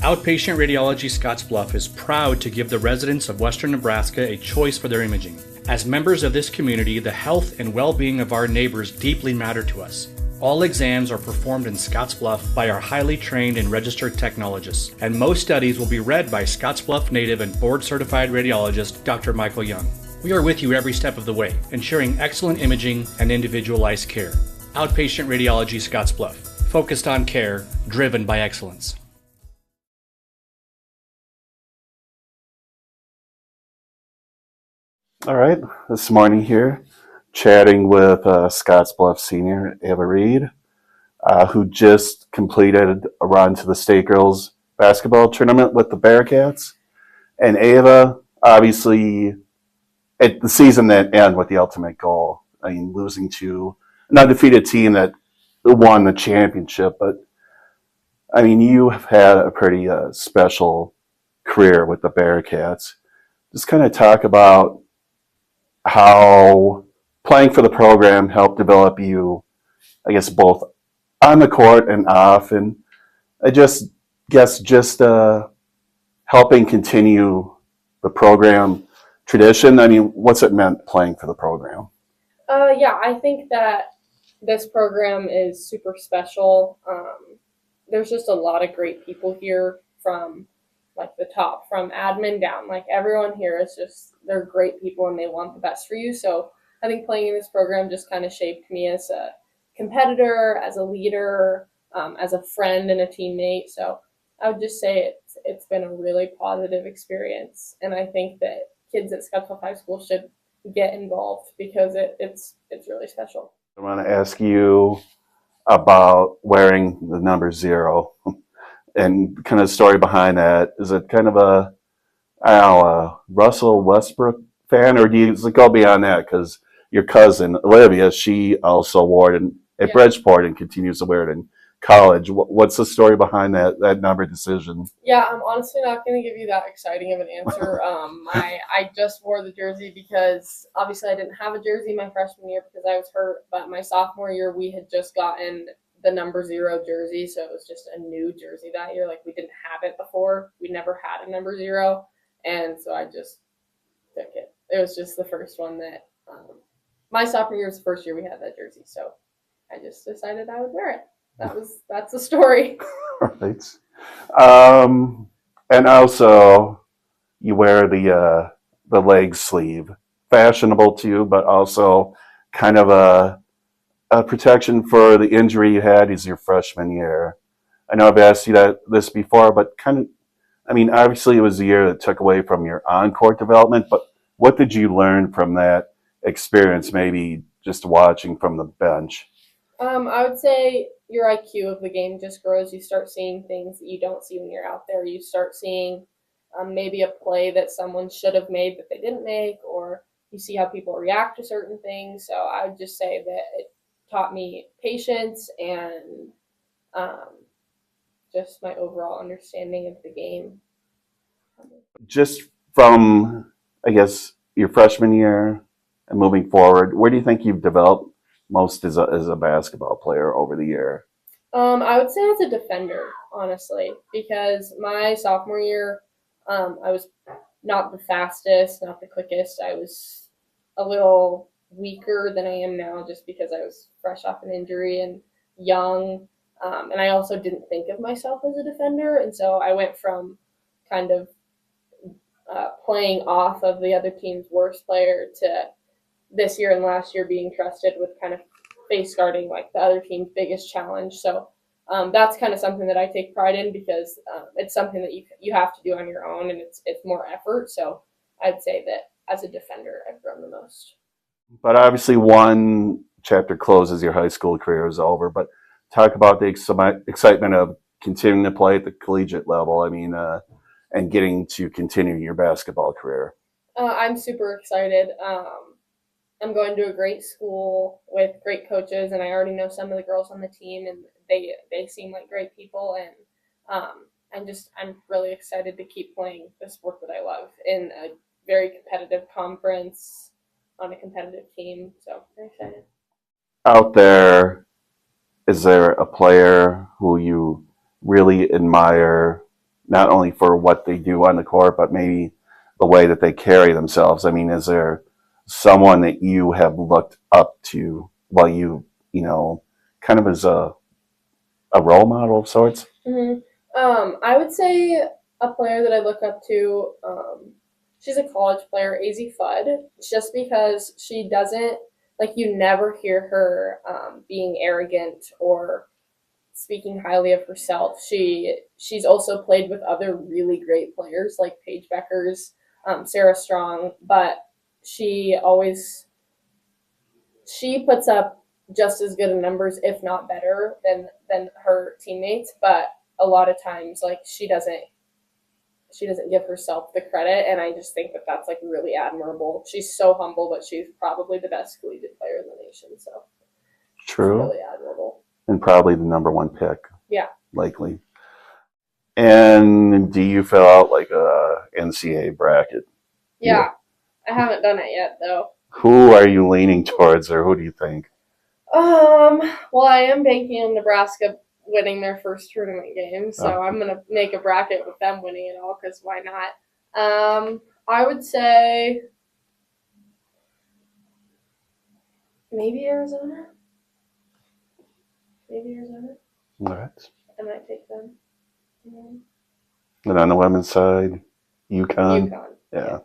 Outpatient Radiology Scottsbluff is proud to give the residents of Western Nebraska a choice for their imaging. As members of this community, the health and well-being of our neighbors deeply matter to us. All exams are performed in Scottsbluff by our highly trained and registered technologists, and most studies will be read by Scottsbluff native and board-certified radiologist Dr. Michael Young. We are with you every step of the way, ensuring excellent imaging and individualized care. Outpatient Radiology Scottsbluff, focused on care, driven by excellence. All right, this morning here, chatting with Scottsbluff senior Ava Reed, who just completed a run to the state girls basketball tournament with the Bearcats. And Ava, obviously, the season that ended with the ultimate goal. I mean, losing to an undefeated team that won the championship. But, I mean, you have had a pretty special career with the Bearcats. Just kind of talk about how playing for the program helped develop you, I guess, both on the court and off, and I just helping continue the program tradition. I mean, what's it meant playing for the program? Yeah, I think that this program is super special. There's just a lot of great people here from like the top, from admin down. Like everyone here is just, they're great people and they want the best for you. So I think playing in this program just kind of shaped me as a competitor, as a leader, as a friend and a teammate. So I would just say it's been a really positive experience. And I think that kids at Scottsbluff High School should get involved because it's really special. I want to ask you about wearing the number 0. And kind of the story behind that. Is it kind of a Russell Westbrook fan, or does it go beyond that? Because your cousin Olivia, she also wore it at Bridgeport and continues to wear it in college. What's the story behind that number decision? Yeah, I'm honestly not going to give you that exciting of an answer. I just wore the jersey because obviously I didn't have a jersey my freshman year because I was hurt. But my sophomore year, we had just gotten the number 0 jersey, so it was just a new jersey that year. Like we didn't have it before. We never had a number 0, and so I just took it. It was just the first one that my sophomore year was the first year we had that jersey, so I just decided I would wear it. That's the story. Right. And also you wear the leg sleeve, fashionable too, but also kind of a protection for the injury you had is your freshman year. I know I've asked you this before, but kind of, I mean, obviously it was a year that took away from your on-court development, but what did you learn from that experience, maybe just watching from the bench? I would say your IQ of the game just grows. You start seeing things that you don't see when you're out there. You start seeing maybe a play that someone should have made that they didn't make, or you see how people react to certain things. So I would just say that it taught me patience and just my overall understanding of the game. Just from, I guess, your freshman year and moving forward, where do you think you've developed most as a basketball player over the year? I would say as a defender, honestly, because my sophomore year, I was not the fastest, not the quickest. I was a little weaker than I am now just because I was fresh off an injury and young. And I also didn't think of myself as a defender. And so I went from kind of playing off of the other team's worst player to this year and last year being trusted with kind of face guarding like the other team's biggest challenge. So that's kind of something that I take pride in because it's something that you have to do on your own and it's more effort. So I'd say that as a defender, I've grown the most. But obviously one chapter closes, your high school career is over, but talk about the excitement of continuing to play at the collegiate level. I mean, and getting to continue your basketball career. I'm super excited. I'm going to a great school with great coaches, and I already know some of the girls on the team, and they seem like great people. And I'm really excited to keep playing the sport that I love in a very competitive conference on a competitive team. So very excited. Out there, is there a player who you really admire not only for what they do on the court, but maybe the way that they carry themselves? I mean, is there someone that you have looked up to while kind of as a role model of sorts? Mm-hmm. I would say a player that I look up to, she's a college player, AZ Fudd, just because she doesn't, like, you never hear her being arrogant or speaking highly of herself. She's also played with other really great players like Paige Beckers, Sarah Strong, but she puts up just as good of numbers, if not better, than her teammates. But a lot of times, like, she doesn't give herself the credit, and I just think that that's like really admirable. She's so humble, but she's probably the best collegiate player in the nation. So True. it's really admirable. And probably the number one pick. Yeah. Likely. And do you fill out like a NCAA bracket? Yeah. I haven't done it yet, though. Who are you leaning towards, or who do you think? Well, I am banking on Nebraska winning their first tournament game, so I'm gonna make a bracket with them winning it all, because why not? I would say maybe Arizona. All right. I might take them. And on the women's side, UConn. UConn. Yeah.